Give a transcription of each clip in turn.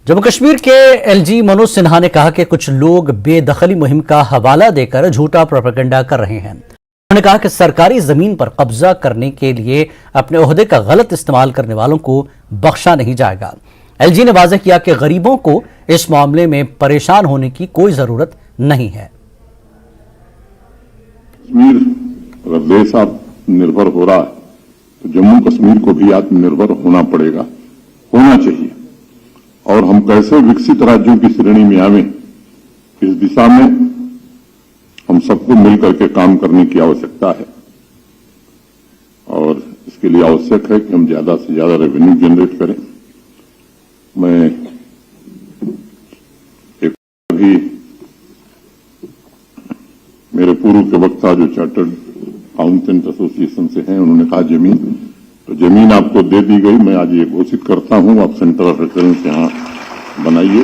जम्मू कश्मीर के एलजी मनोज सिन्हा ने कहा कि कुछ लोग बेदखली मुहिम का हवाला देकर झूठा प्रोपेगेंडा कर रहे हैं। उन्होंने कहा कि सरकारी जमीन पर कब्जा करने के लिए अपने ओहदे का गलत इस्तेमाल करने वालों को बख्शा नहीं जाएगा। एलजी ने वाज़ेह किया कि गरीबों को इस मामले में परेशान होने की कोई जरूरत नहीं है। कश्मीर अगर देश आत्मनिर्भर हो रहा है तो जम्मू कश्मीर को भी आत्मनिर्भर होना पड़ेगा, होना चाहिए। और हम कैसे विकसित राज्यों की श्रेणी में आवें, इस दिशा में हम सबको मिलकर के काम करने की आवश्यकता है। और इसके लिए आवश्यक है कि हम ज्यादा से ज्यादा रेवेन्यू जनरेट करें। मैं एक अभी मेरे पूर्व के वक्ता जो चार्टर्ड अकाउंटेंट एसोसिएशन से हैं, उन्होंने कहा जमीन आपको दे दी गई। मैं आज ये घोषित करता हूं, आप सेंटर ऑफ एक्सलेंस यहां बनाइए।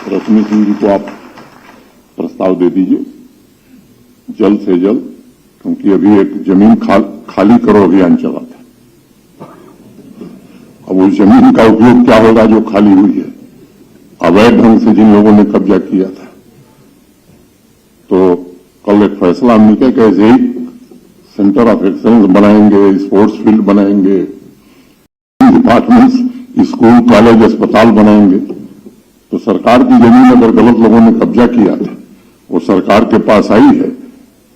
रश्मि सिंह जी को आप प्रस्ताव दे दीजिए जल्द से जल्द, क्योंकि अभी एक जमीन खाली करो अभियान चला था। अब उस जमीन का उपयोग क्या होगा जो खाली हुई है, अवैध ढंग से जिन लोगों ने कब्जा किया था। तो कल एक फैसला हमने किया कि ऐसे ही सेंटर ऑफ एक्सलेंस बनाएंगे, स्पोर्ट्स फील्ड बनाएंगे, डिपार्टमेंट्स, स्कूल, कॉलेज, अस्पताल बनाएंगे। तो सरकार की जमीन अगर गलत लोगों ने कब्जा किया था, वो सरकार के पास आई है,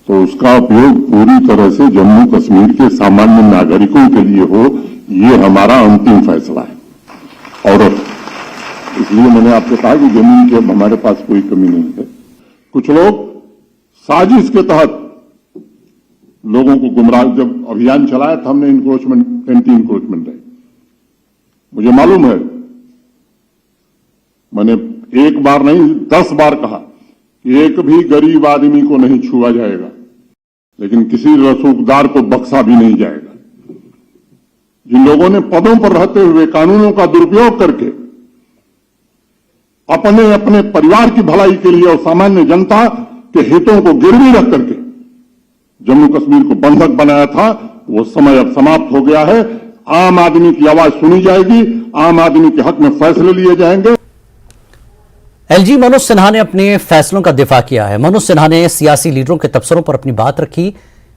तो उसका उपयोग पूरी तरह से जम्मू कश्मीर के सामान्य नागरिकों के लिए हो, ये हमारा अंतिम फैसला है। और इसलिए मैंने आपको कहा कि जमीन की अब हमारे पास कोई कमी नहीं है। कुछ लोग साजिश के तहत लोगों को गुमराह, जब अभियान चलाया था हमने इंक्रोचमेंट, एंटी इंक्रोचमेंट है, मुझे मालूम है, मैंने एक बार नहीं 10 बार कहा कि एक भी गरीब आदमी को नहीं छुआ जाएगा, लेकिन किसी रसूखदार को बख्शा भी नहीं जाएगा। जिन लोगों ने पदों पर रहते हुए कानूनों का दुरुपयोग करके अपने अपने परिवार की भलाई के लिए और सामान्य जनता के हितों को गिरवी रख करके जम्मू कश्मीर को बंधक बनाया था, वो समय अब समाप्त हो गया है। आम आदमी की आवाज सुनी जाएगी, आम आदमी के हक में फैसले लिए जाएंगे। एलजी मनोज सिन्हा ने अपने फैसलों का दिफा किया है। मनोज सिन्हा ने सियासी लीडरों के तबसरों पर अपनी बात रखी।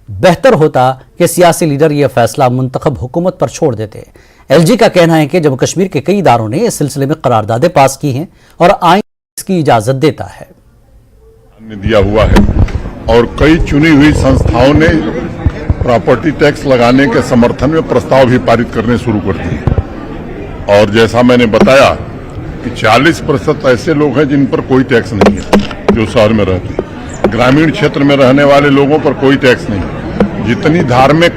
बेहतर होता कि सियासी लीडर यह फैसला मुंतखब हुकूमत पर छोड़ देते। एलजी का कहना है कि जम्मू कश्मीर के कई इदारों ने इस सिलसिले में करारदादें पास की हैं और आइन इसकी इजाजत देता है। दिया हुआ है और कई चुनी हुई संस्थाओं ने प्रॉपर्टी टैक्स लगाने के समर्थन में प्रस्ताव भी पारित करने शुरू कर दिए। और जैसा मैंने बताया कि 40% ऐसे लोग हैं जिन पर कोई टैक्स नहीं है, जो शहर में रहते हैं। ग्रामीण क्षेत्र में रहने वाले लोगों पर कोई टैक्स नहीं है। जितनी धार्मिक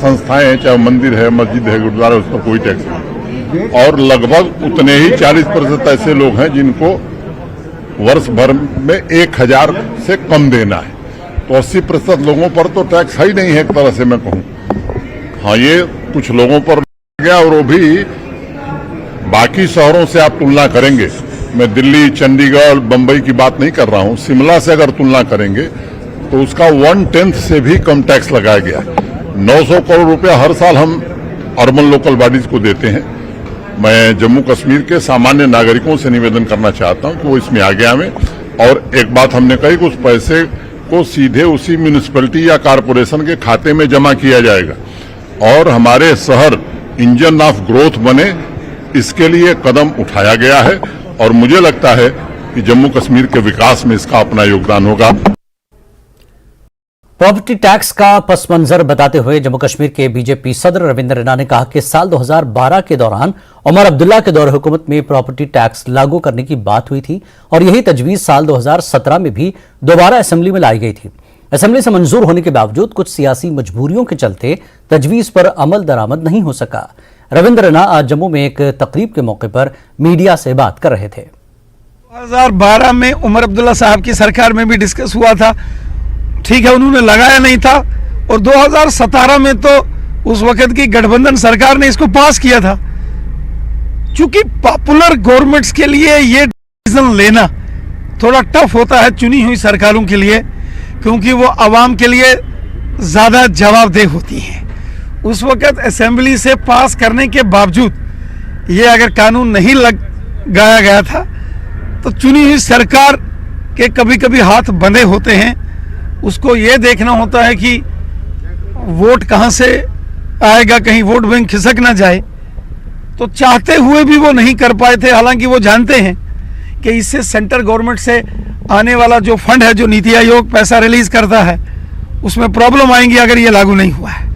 संस्थाएं हैं, चाहे मंदिर है, मस्जिद है, गुरुद्वारा, उस पर कोई टैक्स नहीं। और लगभग उतने ही 40% ऐसे लोग हैं जिनको वर्ष भर में 1000 से कम देना है। तो 80% लोगों पर तो टैक्स है ही नहीं है, एक तरह से मैं कहूँ। हाँ, ये कुछ लोगों पर गया, और वो भी बाकी शहरों से आप तुलना करेंगे, मैं दिल्ली, चंडीगढ़, बंबई की बात नहीं कर रहा हूँ, शिमला से अगर तुलना करेंगे तो उसका 1/10 से भी कम टैक्स लगाया गया। 900 करोड़ रुपया हर साल हम अर्बन लोकल बॉडीज को देते हैं। मैं जम्मू कश्मीर के सामान्य नागरिकों से निवेदन करना चाहता हूं कि वो इसमें आगे आवें। और एक बात हमने कही कि उस पैसे को सीधे उसी म्यूनिसिपैलिटी या कारपोरेशन के खाते में जमा किया जाएगा और हमारे शहर इंजन ऑफ ग्रोथ बने, इसके लिए कदम उठाया गया है। और मुझे लगता है कि जम्मू कश्मीर के विकास में इसका अपना योगदान होगा। प्रॉपर्टी टैक्स का पस मंजर बताते हुए जम्मू कश्मीर के बीजेपी सदर रविंद्र रैना ने कहा कि साल 2012 के दौरान उमर अब्दुल्ला के दौर हुकूमत में प्रॉपर्टी टैक्स लागू करने की बात हुई थी और यही तजवीज साल 2017 में भी दोबारा असेंबली में लाई गई थी। असेंबली से मंजूर होने के बावजूद कुछ सियासी मजबूरियों के चलते तजवीज पर अमल दरामद नहीं हो सका। रविंद्र रैना आज जम्मू में एक तकरीब के मौके पर मीडिया से बात कर रहे थे। 2012 में उमर अब्दुल्ला साहब की सरकार में भी डिस्कस हुआ था, ठीक है, उन्होंने लगाया नहीं था। और 2017 में तो उस वक्त की गठबंधन सरकार ने इसको पास किया था। चूंकि पॉपुलर गवर्नमेंट्स के लिए ये डिसीजन लेना थोड़ा टफ होता है चुनी हुई सरकारों के लिए, क्योंकि वो आवाम के लिए ज़्यादा जवाबदेह होती हैं। उस वक्त असेंबली से पास करने के बावजूद ये अगर कानून नहीं गाया गया था। तो चुनी हुई सरकार के कभी कभी हाथ बंधे होते हैं, उसको ये देखना होता है कि वोट कहाँ से आएगा, कहीं वोट बैंक खिसक ना जाए। तो चाहते हुए भी वो नहीं कर पाए थे, हालांकि वो जानते हैं कि इससे सेंट्रल गवर्नमेंट से आने वाला जो फंड है, जो नीति आयोग पैसा रिलीज करता है, उसमें प्रॉब्लम आएंगी अगर ये लागू नहीं हुआ है।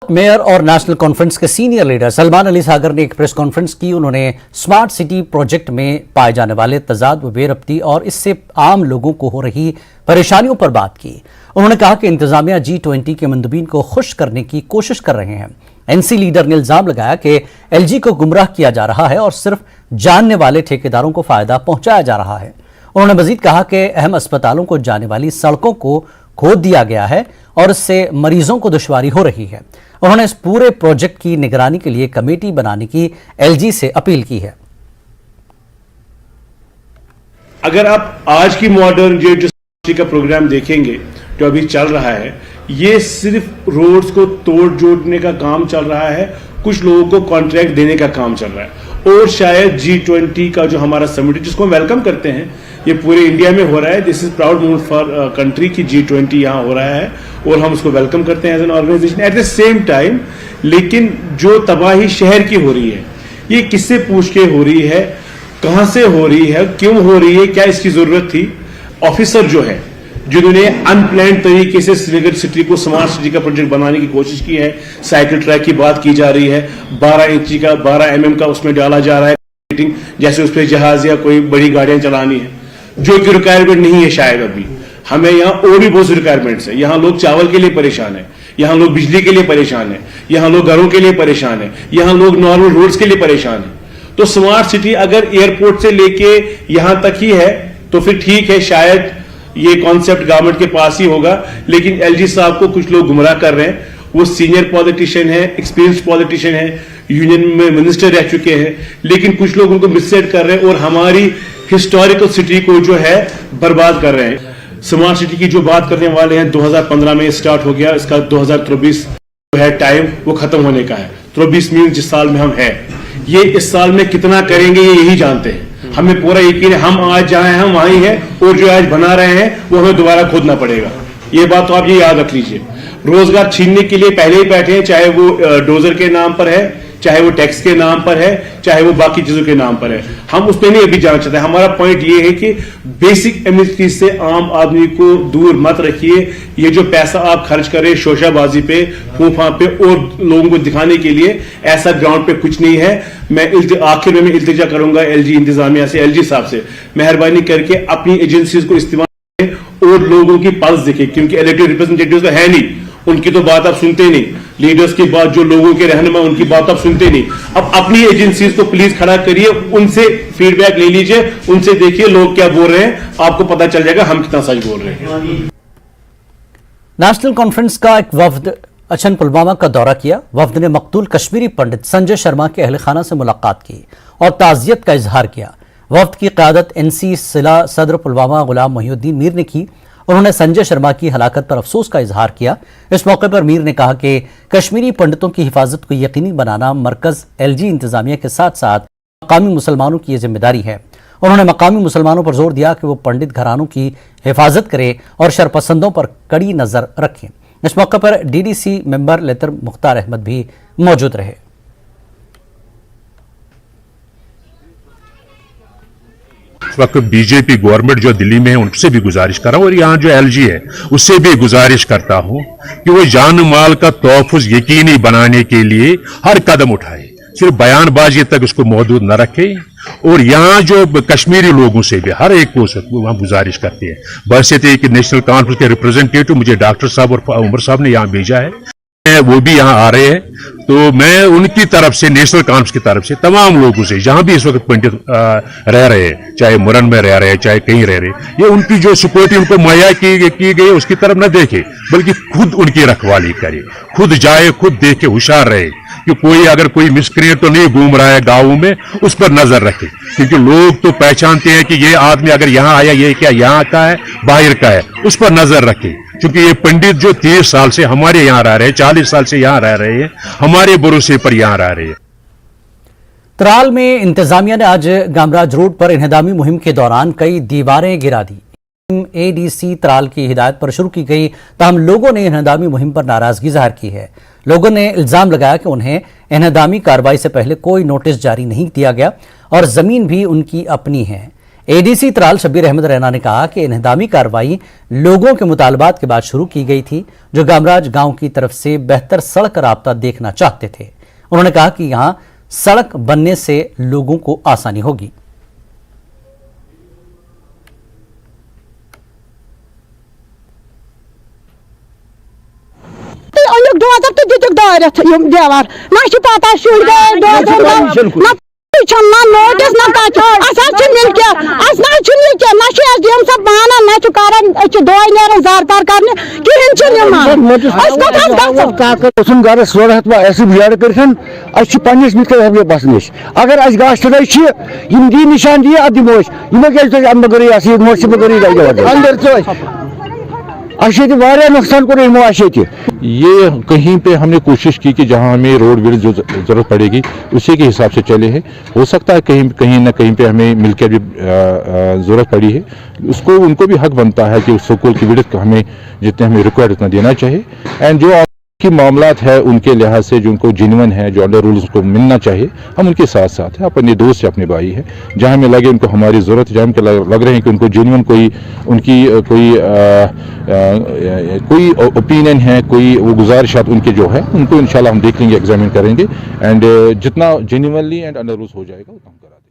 मेयर और नेशनल कॉन्फ्रेंस के सीनियर लीडर सलमान अली सागर ने एक प्रेस कॉन्फ्रेंस की। उन्होंने स्मार्ट सिटी प्रोजेक्ट में पाए जाने वाले तजाद व बेरब्ती और इससे आम लोगों को हो रही परेशानियों पर बात की। उन्होंने कहा कि इंतजामिया G20 के मंदुबीन को खुश करने की कोशिश कर रहे हैं। एनसी लीडर ने इल्जाम लगाया कि एलजी को गुमराह किया जा रहा है और सिर्फ जानने वाले ठेकेदारों को फायदा पहुंचाया जा रहा है। उन्होंने मजीद कहा कि अहम अस्पतालों को जाने वाली सड़कों को खोद दिया गया है और इससे मरीजों को दुश्वारी हो रही है। उन्होंने इस पूरे प्रोजेक्ट की निगरानी के लिए कमेटी बनाने की एलजी से अपील की है। अगर आप आज की मॉडर्न जो का प्रोग्राम देखेंगे जो अभी चल रहा है, ये सिर्फ रोड्स को तोड़ जोड़ने का काम चल रहा है, कुछ लोगों को कॉन्ट्रैक्ट देने का काम चल रहा है। और शायद G20 का जो हमारा समिट जिसको हम वेलकम करते हैं, ये पूरे इंडिया में हो रहा है। This is proud movement for country की G20 यहाँ हो रहा है और हम उसको वेलकम करते हैं as an organisation. At the same time लेकिन जो तबाही शहर की हो रही है, ये किससे पूछ के हो रही है, कहां से हो रही है, क्यों हो रही है, क्या इसकी जरूरत थी। ऑफिसर जो है जिन्होंने अनप्लान्ड तरीके से श्रीनगर सिटी को स्मार्ट सिटी का प्रोजेक्ट बनाने की कोशिश की है, साइकिल ट्रैक की बात की जा रही है, 12 इंची का 12 mm का उसमें डाला जा रहा है, जैसे उस पर जहाज या कोई बड़ी गाड़ियां चलानी है, जो कि रिक्वायरमेंट नहीं है शायद अभी। हमें यहाँ और भी बहुत रिक्वायरमेंट्स है। यहाँ लोग चावल के लिए परेशान है, यहाँ लोग बिजली के लिए परेशान है, यहाँ लोग घरों के लिए परेशान है, यहाँ लोग नॉर्मल रोड्स के लिए परेशान है। तो स्मार्ट सिटी अगर एयरपोर्ट से लेके यहां तक ही है तो फिर ठीक है, शायद ये कॉन्सेप्ट गवर्नमेंट के पास ही होगा। लेकिन एलजी साहब को कुछ लोग गुमराह कर रहे हैं। वो सीनियर पॉलिटिशियन है, एक्सपीरियंस पॉलिटिशियन है, यूनियन में मिनिस्टर रह चुके हैं, लेकिन कुछ लोग उनको मिसलेड कर रहे हैं और हमारी हिस्टोरिकल सिटी को जो है बर्बाद कर रहे हैं। स्मार्ट सिटी की जो बात करने वाले हैं 2015 में स्टार्ट हो गया, इसका 2023 जो है टाइम वो खत्म होने का है। 23 मीन जिस साल में हम हैं, ये इस साल में कितना करेंगे ये यही जानते हैं। हमें पूरा यकीन है हम आज जहां हैं हम वहीं हैं और जो आज बना रहे हैं वो हमें दोबारा खोदना पड़ेगा। ये बात तो आप ये याद रख लीजिए। रोजगार छीनने के लिए पहले ही बैठे हैं, चाहे वो डोजर के नाम पर है, चाहे वो टैक्स के नाम पर है, चाहे वो बाकी चीजों के नाम पर है। हम उस पर नहीं अभी जाना चाहते। हमारा पॉइंट ये है कि बेसिक एमिनिटीज से आम आदमी को दूर मत रखिए। ये जो पैसा आप खर्च कर रहे हैं शोशाबाजी पे, फूफा पे और लोगों को दिखाने के लिए, ऐसा ग्राउंड पे कुछ नहीं है। मैं आखिर में इल्तिजा करूंगा एलजी इंतजामिया से, एलजी साहब से, मेहरबानी करके अपनी एजेंसीज को इस्तेमाल करें और लोगों की पल्स देखें, क्योंकि इलेक्टेड रिप्रेजेंटेटिव तो है नहीं, उनकी तो बात आप सुनते नहीं। लीडर्स की बात, जो लोगों के रहनुमा, उनकी बात आप सुनते नहीं। अब अपनी एजेंसीज को प्लीज खड़ा करिए, उनसे फीडबैक ले लीजिए, उनसे देखिए लोग क्या बोल रहे हैं, आपको पता चल जाएगा हम कितना सच बोल रहे हैं। नेशनल कॉन्फ्रेंस का एक वफ्द अचन पुलवामा का दौरा किया। वफ्द ने मकतूल कश्मीरी पंडित संजय शर्मा के अहल खाना से मुलाकात की और ताजियत का इजहार किया। वफ्द की क़यादत NC सिला सदर पुलवामा गुलाम मोहिउद्दीन मीर ने की। उन्होंने संजय शर्मा की हलाकत पर अफसोस का इजहार किया। इस मौके पर मीर ने कहा कि कश्मीरी पंडितों की हिफाजत को यकीनी बनाना मरकज LG इंतजामिया के साथ साथ मकामी मुसलमानों की यह जिम्मेदारी है। उन्होंने मकामी मुसलमानों पर जोर दिया कि वो पंडित घरानों की हिफाजत करें और शरपसंदों पर कड़ी नजर रखें। इस मौके पर DDC मेंबर लेतर मुख्तार अहमद भी मौजूद रहे। इस वक्त बीजेपी गवर्नमेंट जो दिल्ली में है उनसे भी गुजारिश कर रहा हूं और यहाँ जो LG है उससे भी गुजारिश करता हूं कि वो जान माल का तहफ़्फ़ुज़ यकीनी बनाने के लिए हर कदम उठाए, सिर्फ बयानबाजी तक उसको महदूद न रखे। और यहाँ जो कश्मीरी लोगों से भी हर एक को वहां गुजारिश करते हैं। बहरसते कि नेशनल कॉन्फ्रेंस के रिप्रेजेंटेटिव मुझे डॉक्टर साहब और उमर साहब ने यहाँ भेजा है, वो भी यहाँ आ रहे हैं। तो मैं उनकी तरफ से, नेशनल कॉन्फ्रेंस की तरफ से तमाम लोगों से जहां भी इस वक्त पंडित रह रहे हैं, चाहे मुरन में रह रहे हैं, चाहे कहीं रह रहे हैं, ये उनकी जो सिक्योरिटी उनको मुहैया की गई उसकी तरफ न देखे, बल्कि खुद उनकी रखवाली करे, खुद जाए, खुद देखे, होशियार रहे कि कोई अगर कोई मिसक्रिएट तो नहीं घूम रहा है गांवों में, उस पर नजर रखे। क्योंकि लोग तो पहचानते हैं कि ये आदमी अगर यहां आया, ये क्या यहाँ का है, बाहर का है, उस पर नजर रखे। क्योंकि ये पंडित जो 30 साल से हमारे यहाँ रह रहे हैं, 40 साल से यहाँ रह रहे हैं, हमारे भरोसे पर यहाँ रह रहे हैं। त्राल में इंतजामिया ने आज गामराज रोड पर इन्हदामी मुहिम के दौरान कई दीवारें गिरा दी। एडीसी त्राल की हिदायत पर शुरू की गई, ताहम लोगों ने इन्हदामी मुहिम पर नाराजगी जाहिर की है। लोगों ने इल्जाम लगाया कि उन्हें इन्हदामी कार्रवाई से पहले कोई नोटिस जारी नहीं किया गया और जमीन भी उनकी अपनी है। एडीसी त्राल शब्बीर अहमद रैना ने कहा कि इन्हदामी कार्रवाई लोगों के मुतालबात के बाद शुरू की गई थी, जो गामराज गांव की तरफ से बेहतर सड़क राब्ता देखना चाहते थे। उन्होंने कहा कि यहां सड़क बनने से लोगों को आसानी होगी। बस अगर गाश दी निशान दिए नुकसान कर ये कहीं पे हमने कोशिश की कि जहां हमें रोड विड जो जरूरत पड़ेगी उसी के हिसाब से चले हैं। हो सकता है कहीं ना कहीं पे हमें मिलकर भी जरूरत पड़ी है, उसको उनको भी हक बनता है कि उस स्कूल की विड्थ हमें जितने हमें रिक्वायर उतना देना चाहिए। एंड जो की मामलात है उनके लिहाज से जो उनको जेन्युइन है, जो अंडर रूल्स को मिलना चाहिए, हम उनके साथ साथ हैं। अपने दोस्त है, अपने भाई है। जहां हमें लगे उनको हमारी जरूरत, जहां हमको लग रहे हैं कि उनको जेन्युइन कोई उनकी कोई ओपिनियन है, कोई वो गुजारिशात उनके जो है, उनको इंशाल्लाह हम देख लेंगे, एग्जामिन करेंगे एंड जितना जेन्युइनली एंड अंडर रूल्स हो जाएगा उतना हम करा देंगे।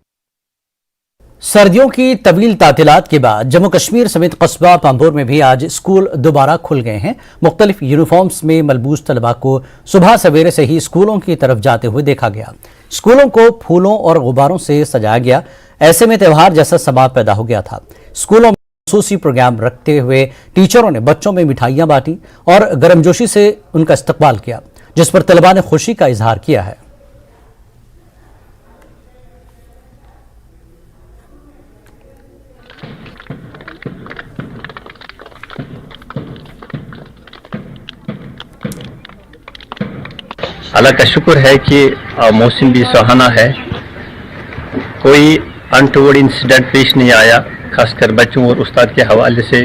सर्दियों की तवील तातिलात के बाद जम्मू कश्मीर समेत कस्बा पांपोर में भी आज स्कूल दोबारा खुल गए हैं। मुख्तलिफ यूनिफॉर्म्स में मलबूस तलबा को सुबह सवेरे से ही स्कूलों की तरफ जाते हुए देखा गया। स्कूलों को फूलों और गुब्बारों से सजाया गया। ऐसे में त्यौहार जैसा समा पैदा हो गया था। स्कूलों में खसूसी प्रोग्राम रखते हुए टीचरों ने बच्चों में मिठाइयां बांटी और गर्मजोशी से उनका इस्तकबाल किया, जिस पर तलबा ने खुशी का इजहार किया है। अल्लाह का शुक्र है कि मौसम भी सुहाना है, कोई अनटोवर्ड इंसिडेंट पेश नहीं आया। खासकर बच्चों और उस्ताद के हवाले से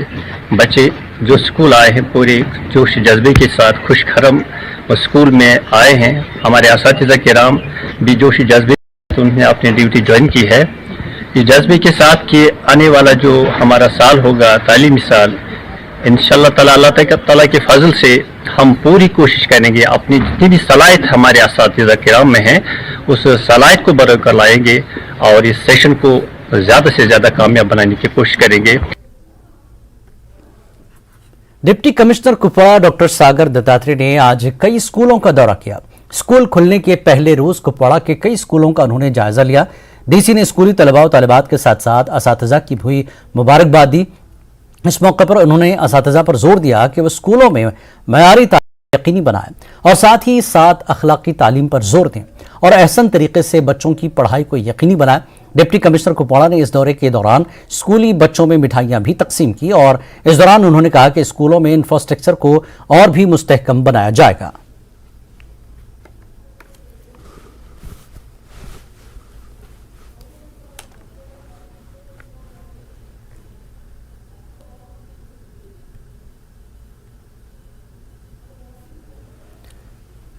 बच्चे जो स्कूल आए हैं पूरे जोश जज्बे के साथ खुशखरम स्कूल में आए हैं। हमारे असातिज़ा किराम भी जोश जज्बे से उन्होंने अपनी ड्यूटी ज्वाइन की है। ये जज्बे के साथ कि आने वाला जो हमारा साल होगा, तालीमी साल, इंशाअल्लाह ताला अल्लाह ताला के फजल से हम पूरी कोशिश करेंगे, अपनी जितनी भी सलाहियत हमारे असातिज़ा किराम में है उस सलाहियत को बरकरार लाएंगे और इस सेशन को ज्यादा से ज्यादा कामयाब बनाने की कोशिश करेंगे। डिप्टी कमिश्नर कुपवाड़ा डॉक्टर सागर दत्तात्रेय ने आज कई स्कूलों का दौरा किया। स्कूल खुलने के पहले रोज कुपवाड़ा के कई स्कूलों का उन्होंने जायजा लिया। डीसी ने स्कूली तलबा और तालिबात के साथ साथ असातिज़ा की भी मुबारकबाद दी। इस मौके पर उन्होंने असातिज़ा पर जोर दिया कि वो स्कूलों में मयारी तालीम यकीनी बनाएं और साथ ही साथ अखलाकी तालीम पर जोर दें और एहसन तरीके से बच्चों की पढ़ाई को यकीनी बनाएं। डिप्टी कमिश्नर कुपवाड़ा ने इस दौरे के दौरान स्कूली बच्चों में मिठाइयां भी तकसीम की और इस दौरान उन्होंने कहा कि स्कूलों में इंफ्रास्ट्रक्चर को और भी मुस्तहकम बनाया जाएगा।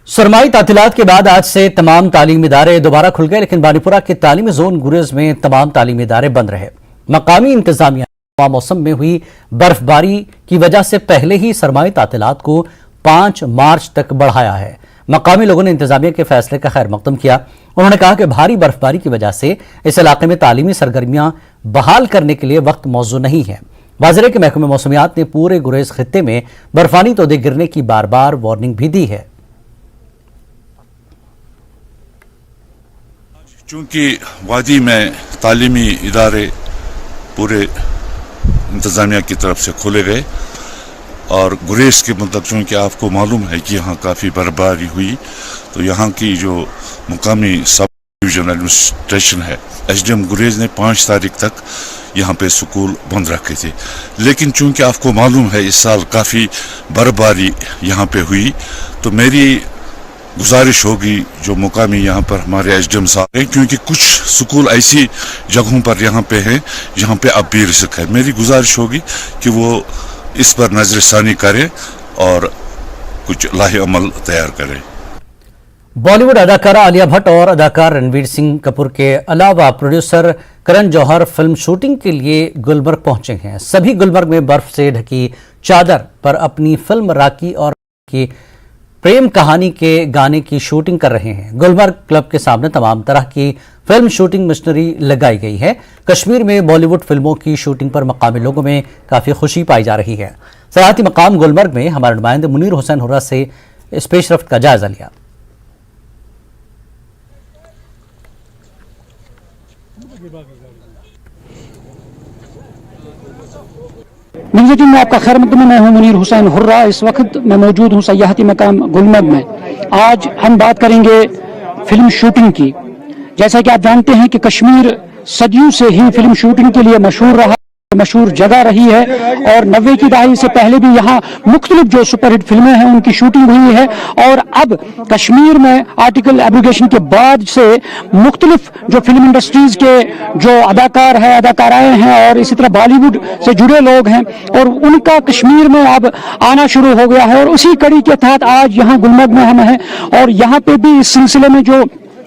सरमाई तातीलात के बाद आज से तमाम तालीमी इदारे दोबारा खुल गए, लेकिन बानीपुरा के तालीमी जोन गुरेज में तमाम तालीमी इदारे बंद रहे। मकामी इंतजामिया मौसम में हुई बर्फबारी की वजह से पहले ही सरमाई तातीलात को 5 मार्च तक बढ़ाया है। मकामी लोगों ने इंतजामिया के फैसले का खैर मकदम किया। उन्होंने कहा कि भारी बर्फबारी की वजह से इस इलाके में तालीमी सरगर्मियां बहाल करने के लिए वक्त मौजू नहीं है। वाज़िर के महकमे मौसमियात ने पूरे गुरेज खित्ते में बर्फानी तोदे गिरने की बार बार वार्निंग भी दी है। चूंकि वादी में तालीमी इदारे पूरे इंतज़ामिया की तरफ से खोले गए और गुरेज के मतलब चूँकि आपको मालूम है कि यहाँ काफ़ी बर्फबारी हुई, तो यहाँ की जो मुकामी सब डिवीजन एडमिनिस्ट्रेशन है, एसडीएम गुरेज ने 5 तारीख तक यहाँ पे स्कूल बंद रखे थे। लेकिन चूँकि आपको मालूम है इस साल काफ़ी बर्फबारी यहाँ पे हुई, तो मेरी गुजारिश होगी जो मुकामी यहाँ पर हमारे एसडीएम साहब हैं, क्योंकि कुछ स्कूल ऐसी जगहों पर यहाँ पे हैं जहाँ पे अब भी रिस्क है। मेरी गुजारिश होगी कि वो इस पर नजरसानी करें और कुछ लाहे अमल तैयार करें। बॉलीवुड अदाकारा आलिया भट्ट और अदाकार रणवीर सिंह कपूर के अलावा producer Karan Johar film shooting के लिए गुलमर्ग पहुंचे हैं। सभी गुलमर्ग में बर्फ से ढकी चादर पर अपनी फिल्म राखी और की प्रेम कहानी के गाने की शूटिंग कर रहे हैं। गुलमर्ग क्लब के सामने तमाम तरह की फिल्म शूटिंग मशीनरी लगाई गई है। कश्मीर में बॉलीवुड फिल्मों की शूटिंग पर मकामी लोगों में काफी खुशी पाई जा रही है। सयाहती मकाम गुलमर्ग में हमारे नुमाइंदे मुनीर हुसैन हुर्रा से इस पेशरफ्त का जायजा लिया। न्यूज़ 18 में आपका खैर मकदम। मैं हूं मुनीर हुसैन हुर्रा। इस वक्त मैं मौजूद हूं सयाहती मकाम गुलमर्ग में। आज हम बात करेंगे फिल्म शूटिंग की। जैसा कि आप जानते हैं कि कश्मीर सदियों से ही फिल्म शूटिंग के लिए मशहूर रहा, मशहूर जगह रही है और 90 की दहाई से पहले भी यहाँ मुख्तलिफ जो सुपरहिट फिल्में हैं उनकी शूटिंग हुई है। और अब कश्मीर में आर्टिकल एब्रोगेशन के बाद से मुख्तलिफ जो फिल्म इंडस्ट्रीज के जो अदाकार हैं, अदाकाराएं हैं और इसी तरह बॉलीवुड से जुड़े लोग हैं और उनका कश्मीर में अब आना शुरू हो गया है। और उसी कड़ी के तहत आज यहाँ गुलमर्ग में हम हैं और यहाँ पे भी इस सिलसिले में जो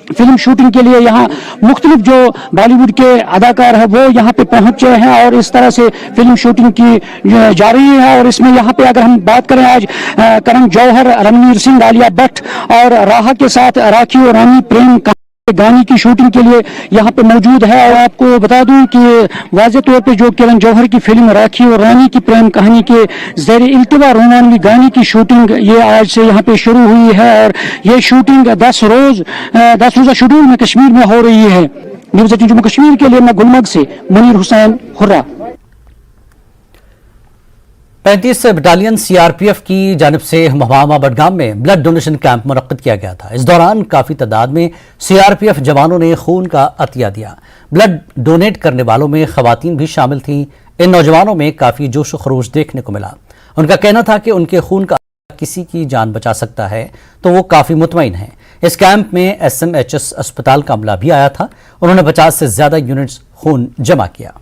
फिल्म शूटिंग के लिए यहाँ मुख्तलिफ जो बॉलीवुड के अदाकार हैं वो यहाँ पे पहुंचे हैं और इस तरह से फिल्म शूटिंग की जा रही है। और इसमें यहाँ पे अगर हम बात करें आज करण जौहर, रणवीर सिंह, आलिया भट्ट और राहा के साथ राखी और रानी प्रेम गाने की शूटिंग के लिए यहाँ पे मौजूद है। और आपको बता दूं कि वाज़े तौर पे जो करण जौहर की फिल्म राखी और रानी की प्रेम कहानी के ज़ेरे इल्तिवा रोमानवी गाने की शूटिंग ये आज से यहाँ पे शुरू हुई है और ये शूटिंग 10 रोज़ा शेड्यूल में कश्मीर में हो रही है। न्यूज़ 18 जम्मू कश्मीर के लिए मैं गुलमर्ग से Munir Hussain hurrah. 35 battalion CRPF की जानिब से महमामा बडगाम में ब्लड डोनेशन कैंप मुनक्किद किया गया था। इस दौरान काफी तादाद में सीआरपीएफ जवानों ने खून का अतिया दिया। ब्लड डोनेट करने वालों में खवातीन भी शामिल थीं। इन नौजवानों में काफी जोश खरोश देखने को मिला। उनका कहना था कि उनके खून का किसी की जान बचा सकता है तो वो काफी मुतमईन हैं। इस कैंप में SMHS अस्पताल का अमला भी आया था। उन्होंने 50 से ज्यादा यूनिट्स खून जमा किया।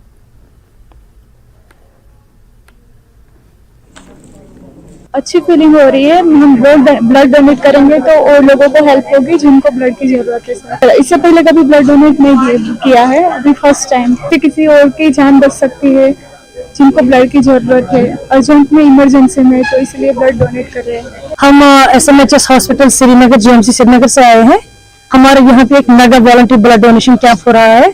अच्छी फीलिंग हो रही है। हम ब्लड डोनेट करेंगे तो और लोगों को हेल्प होगी जिनको ब्लड की जरूरत है। इससे पहले कभी ब्लड डोनेट नहीं किया है, अभी फर्स्ट टाइम। किसी और की जान बच सकती है जिनको ब्लड की जरूरत है अर्जेंट में, इमरजेंसी में, तो इसलिए ब्लड डोनेट कर रहे हैं। हम SMHS hospital Srinagar GMC Srinagar से आए हैं। हमारे यहाँ पे एक mega volunteer blood donation camp हो रहा है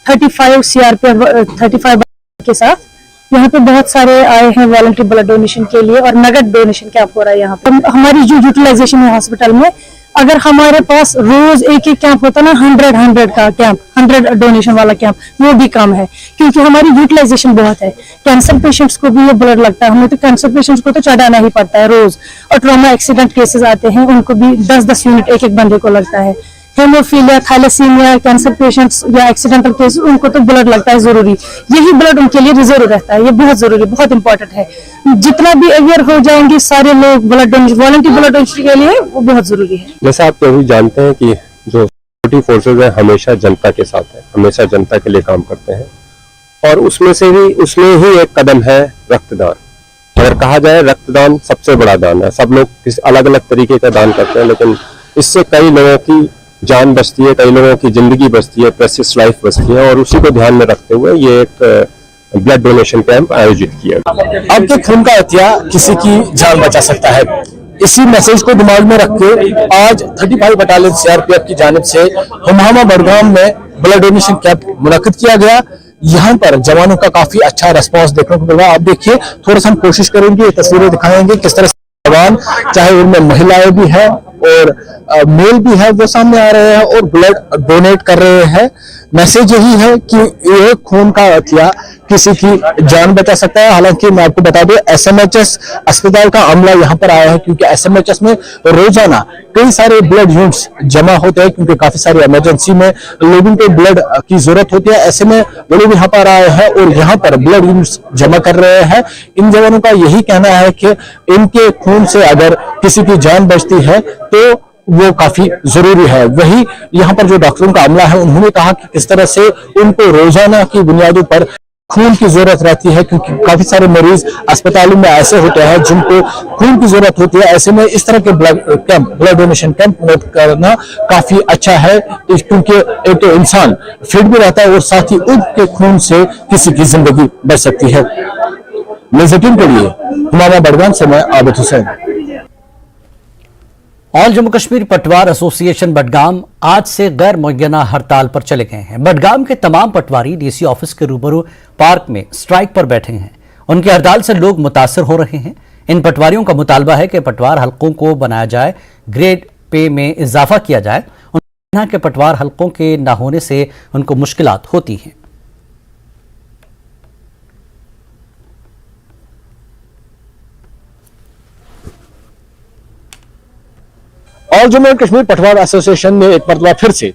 35 CRPF 35 के साथ। यहाँ पे बहुत सारे आए हैं वॉलंटियर ब्लड डोनेशन के लिए और नगद डोनेशन कैंप हो रहा है यहाँ पे। हमारी जो यूटिलाइजेशन है हॉस्पिटल में, अगर हमारे पास रोज एक कैंप होता ना 100 का कैंप, 100 डोनेशन वाला कैंप, वो भी कम है क्योंकि हमारी यूटिलाइजेशन बहुत है। कैंसर पेशेंट्स को भी ये ब्लड लगता है, हमें तो कैंसर पेशेंट्स को तो चढ़ाना ही पड़ता है रोज। और ट्रॉमा एक्सीडेंट केसेस आते हैं उनको भी 10-10 यूनिट एक बंदे को लगता है। हेमोफीलिया, थैलेसीमिया, कैंसर पेशेंट्स या एक्सीडेंटल केस, उनको तो ब्लड लगता है जरूरी। यही ब्लड उनके लिए रिजर्व रहता है, ये बहुत जरूरी, बहुत इंपॉर्टेंट है। जितना भी अवेयर हो जाएंगे सारे लोग blood donation, volunteer blood donation के लिए, वो बहुत जरूरी है। जैसे आप सभी जानते हैं कि जो सिक्योरिटी फोर्सेज है हमेशा जनता के साथ है, हमेशा जनता के लिए काम करते हैं और उसमें ही एक कदम है रक्तदान। अगर कहा जाए रक्तदान सबसे बड़ा दान है। सब लोग अलग अलग तरीके का दान करते हैं लेकिन इससे कई लोगों की जान बचती है, कई लोगों की जिंदगी बचती है, प्रेशियस लाइफ बचती है और उसी को ध्यान में रखते हुए ये एक ब्लड डोनेशन कैंप आयोजित किया। अब तो खून का अतिया किसी की जान बचा सकता है, इसी मैसेज को दिमाग में रख के आज 35 बटालियन CRPF की जानिब से महमामा बडगाम में ब्लड डोनेशन कैंप मुनक्किद किया गया। यहाँ पर जवानों का काफी अच्छा रिस्पांस देखने को मिला। आप देखिए, थोड़ा सा हम कोशिश करेंगे, तस्वीरें दिखाएंगे किस तरह से जवान, चाहे उनमें महिलाएं भी हैं और मेल भी है, वो सामने आ रहे हैं और ब्लड डोनेट कर रहे हैं। मैसेज यही है कि ये खून का अतिया किसी की जान बचा सकता है। हालांकि मैं आपको बता दूं SMHS अस्पताल का अमला यहाँ पर आया है क्योंकि SMHS में रोजाना कई सारे ब्लड यूनिट्स जमा होते हैं क्योंकि काफी सारी इमरजेंसी में लोगों को ब्लड की जरूरत होती है। ऐसे में वो लोग यहाँ पर आए हैं और यहाँ पर ब्लड यूनिट्स जमा कर रहे हैं। इन जवानों का यही कहना है कि इनके खून से अगर किसी की जान बचती है तो वो काफी जरूरी है। वही यहाँ पर जो डॉक्टरों का अमला है उन्होंने कहा कि किस तरह से उनको रोजाना की बुनियादों पर खून की जरूरत रहती है, क्योंकि काफी सारे मरीज अस्पतालों में ऐसे होते हैं जिनको खून की जरूरत होती है। ऐसे में इस तरह के ब्लड डोनेशन कैंप करना काफी अच्छा है, क्योंकि एक तो इंसान फिट भी रहता है और साथ ही उनके खून से किसी की जिंदगी बच सकती है। न्यूज़18 के लिए हुमामा बड़गाम से मैं आबिद हुसैन। ऑल जम्मू कश्मीर पटवार एसोसिएशन बडगाम आज से गैर मुअय्यना हड़ताल पर चले गए हैं। बडगाम के तमाम पटवारी डीसी ऑफिस के रूबरू पार्क में स्ट्राइक पर बैठे हैं। उनकी हड़ताल से लोग मुतासर हो रहे हैं। इन पटवारियों का मुतालबा है कि पटवार हलकों को बनाया जाए, ग्रेड पे में इजाफा किया जाए। यहाँ के पटवार हलकों के न होने से उनको मुश्किलात होती हैं। ऑल जम्मू एंड कश्मीर पटवार एसोसिएशन ने एक मरतबा फिर से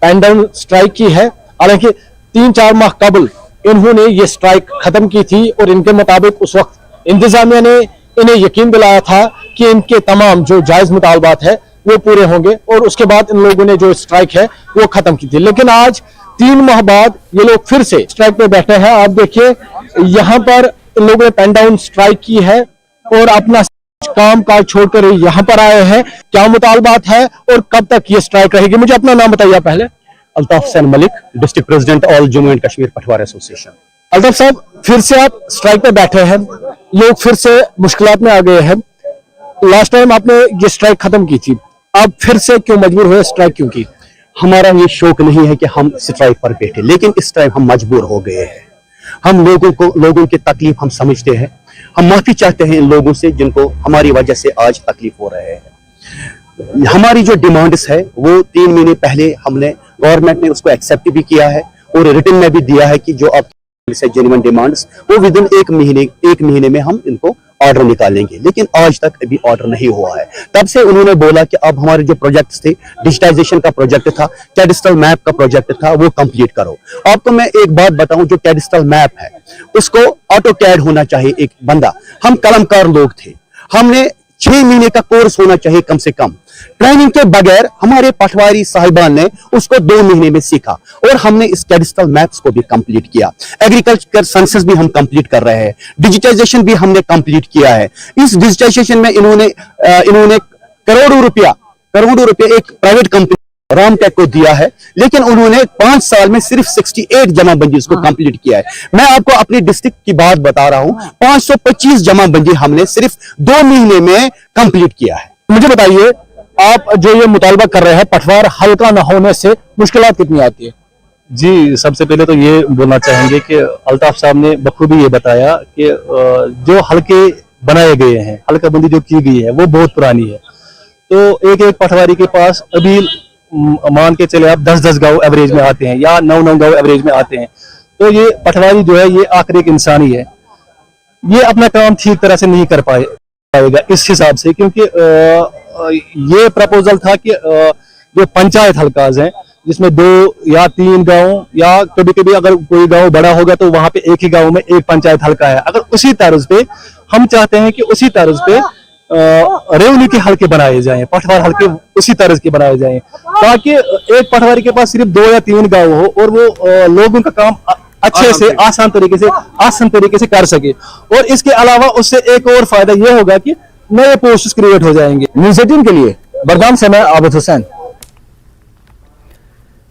पेन डाउन स्ट्राइक की है। हालांकि 3-4 माह कबल इन्होंने ये स्ट्राइक खत्म की थी और इनके मुताबिक उस वक्त इंतजामिया ने इन्हें यकीन दिलाया था कि इनके तमाम जो जायज मुतालबात है वो पूरे होंगे और उसके बाद इन लोगों ने जो स्ट्राइक है वो खत्म की थी। लेकिन आज 3 माह बाद ये लोग फिर से स्ट्राइक पे बैठे हैं। आप देखिए यहाँ पर इन लोगों ने पेन डाउन स्ट्राइक की है और अपना काम काज छोड़कर यहाँ पर आए हैं। क्या मुतालबात है और कब तक ये स्ट्राइक रहेगी? मुझे अपना नाम बताइए पहले। Altaf Hussain Malik, district president all Jammu and Kashmir पटवार एसोसिएशन। अल्ताफ साहब, फिर से आप स्ट्राइक पे बैठे हैं, लोग फिर से मुश्किलात में आ गए हैं। लास्ट टाइम आपने ये स्ट्राइक खत्म की थी, अब फिर से क्यों मजबूर हुए? स्ट्राइक क्यों की? हमारा ये शौक नहीं है कि हम स्ट्राइक पर बैठे, लेकिन इस टाइम हम मजबूर हो गए हैं। हम लोगों की तकलीफ हम समझते हैं। हम माफी चाहते हैं इन लोगों से जिनको हमारी वजह से आज तकलीफ हो रहे हैं। हमारी जो डिमांड्स है वो 3 महीने पहले हमने गवर्नमेंट ने उसको एक्सेप्ट भी किया है और रिटन में भी दिया है कि जो अब से जेन्युइन डिमांड्स वो विदिन 1 महीने में हम इनको ऑर्डर निकालेंगे। लेकिन आज तक अभी ऑर्डर नहीं हुआ है। तब से उन्होंने बोला कि अब हमारे जो प्रोजेक्ट्स थे, डिजिटाइजेशन का प्रोजेक्ट था, कैडिस्ट्रल मैप का प्रोजेक्ट था, वो कंप्लीट करो। आपको मैं एक बात बताऊं, जो कैडिस्ट्रल मैप है उसको ऑटो कैड होना चाहिए। एक बंदा, हम कलमकार लोग थे, हमने 6 महीने का कोर्स होना चाहिए कम से कम। ट्रेनिंग के बगैर हमारे पटवारी साहिबान ने उसको 2 महीने में सीखा और हमने इस कैडिस्ट्रल मैप्स को भी कंप्लीट किया। एग्रीकल्चर सेंसस भी हम कंप्लीट कर रहे हैं, डिजिटाइजेशन भी हमने कंप्लीट किया है। इस डिजिटाइजेशन में इन्होंने करोड़ों रुपया एक प्राइवेट कंपनी रामटेक को दिया है, लेकिन उन्होंने 5 साल में सिर्फ 68 जमाबंदी उसको कंप्लीट किया है। मैं आपको अपनी डिस्ट्रिक्ट की बात बता रहा हूं, 525 जमाबंदी हमने सिर्फ 2 महीने में कंप्लीट किया है। मुझे बताइए, आप जो ये मुतालबा कर रहे हैं, पटवार हल्का न होने से मुश्किलात कितनी आती है? जी, सबसे पहले तो ये बोलना चाहेंगे कि अल्ताफ साहब ने बखूबी ये बताया कि जो हल्के बनाए गए हैं, हल्का बंदी जो की गई है वो बहुत पुरानी है। तो एक पटवारी के पास अभी मान के चले आप 10-10 गांव एवरेज में आते हैं या 9-9 गांव एवरेज में आते हैं। तो ये पटवारी जो है ये आखिर एक इंसान ही है, ये अपना काम ठीक तरह से नहीं कर पाएगा इस हिसाब से, क्योंकि ये प्रपोजल था कि जो पंचायत हल्काज हैं जिसमें 2 या 3 गांव या कभी कभी अगर कोई गांव बड़ा होगा तो वहां पे एक ही गांव में एक पंचायत हल्का है। अगर उसी तर्ज पे हम चाहते हैं कि उसी तर्ज पे रेवन्यू के हल्के बनाए जाएं, पटवार हल्के उसी तरह के बनाए जाएं, ताकि एक पटवारी के पास सिर्फ 2 या 3 गांव हो और वो लोगों का काम अच्छे से आसान तरीके से कर सके। और इसके अलावा उससे एक और फायदा ये होगा कि नए पोस्ट क्रिएट हो जाएंगे। न्यूज़18 के लिए बड़गाम से मैं आबिद हुसैन।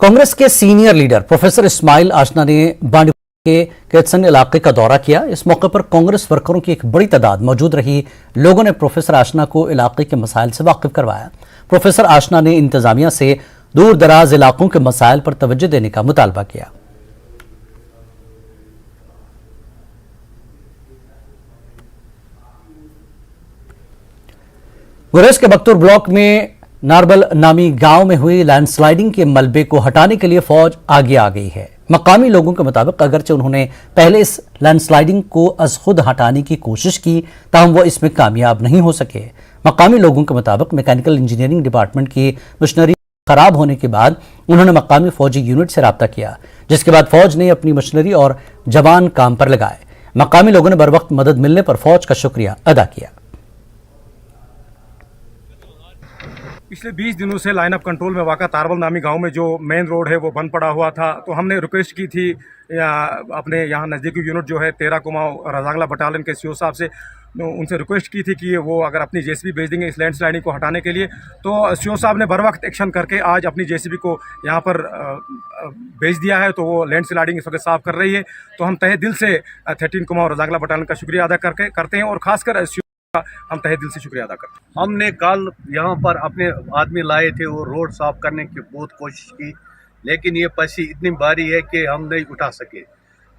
कांग्रेस के सीनियर लीडर प्रोफेसर इस्माइल आशना ने बांडीपुर के केतसन इलाके का दौरा किया। इस मौके पर कांग्रेस वर्करों की एक बड़ी तादाद मौजूद रही। लोगों ने प्रोफेसर आशना को इलाके के मसाइल से वाकिफ करवाया। प्रोफेसर आशना ने इंतजामिया से दूर दराज इलाकों के मसाइल पर तवज्जो देने का मुतालबा किया। गुरेज के बख्तूर ब्लॉक में नारबल नामी गांव में हुई लैंडस्लाइडिंग के मलबे को हटाने के लिए फौज आगे आ गई है। मकामी लोगों के मुताबिक अगरचे उन्होंने पहले इस लैंडस्लाइडिंग को अज खुद हटाने की कोशिश की, ताहम वो इसमें कामयाब नहीं हो सके। मकामी लोगों के मुताबिक मैकेनिकल इंजीनियरिंग डिपार्टमेंट की मशीनरी खराब होने के बाद उन्होंने मकामी फौजी यूनिट से रब्ता किया, जिसके बाद फौज ने अपनी मशीनरी और जवान काम पर लगाए। मकामी लोगों ने बर वक्त मदद मिलने पर फौज का शुक्रिया अदा किया। पिछले 20 दिनों से लाइन ऑफ कंट्रोल में वाक़ा तारवल नामी गांव में जो मेन रोड है वो बंद पड़ा हुआ था। तो हमने रिक्वेस्ट की थी अपने यहाँ नज़दीकी यूनिट जो है 13 कुमाऊं रजांगला बटालियन के सीओ साहब से, उनसे रिक्वेस्ट की थी कि वो अगर अपनी जेसीबी भेज देंगे इस लैंडस्लाइडिंग को हटाने के लिए। तो सीओ साहब ने बर वक्त एक्शन करके आज अपनी जेसीबी को यहाँ पर भेज दिया है। तो वो लैंडस्लाइडिंग इस वक्त साफ कर रही है। तो हम तहे दिल से 13 कुमाऊं रजांगला बटालियन का शुक्रिया अदा करते हैं और खासकर हम तहे दिल से शुक्रिया अदा करते हैं। हमने कल यहाँ पर अपने आदमी लाए थे और रोड साफ करने की बहुत कोशिश की, लेकिन ये पसी इतनी भारी है कि हम नहीं उठा सके।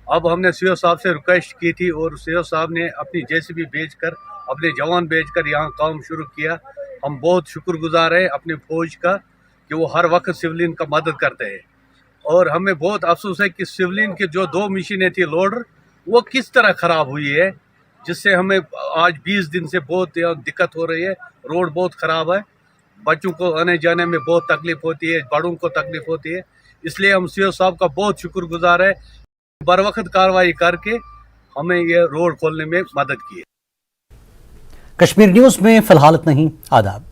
अब हमने सीओ साहब से रिक्वेस्ट की थी और सीओ साहब ने अपनी जेसीबी भेजकर, अपने जवान भेजकर यहाँ काम शुरू किया। हम बहुत शुक्रगुजार हैं अपने फौज का कि वो हर वक्त सिविलियन का मदद करते हैं। और हमें बहुत अफसोस है कि सिविलियन की जो 2 मशीनें थी लोडर, वो किस तरह ख़राब हुई है, जिससे हमें आज 20 दिन से बहुत दिक्कत हो रही है। रोड बहुत ख़राब है, बच्चों को आने जाने में बहुत तकलीफ होती है, बड़ों को तकलीफ होती है। इसलिए हम सीओ साहब का बहुत शुक्रगुजार है, बर वक्त कार्रवाई करके हमें ये रोड खोलने में मदद की है। कश्मीर न्यूज में फिलहाल इतना ही। आदाब।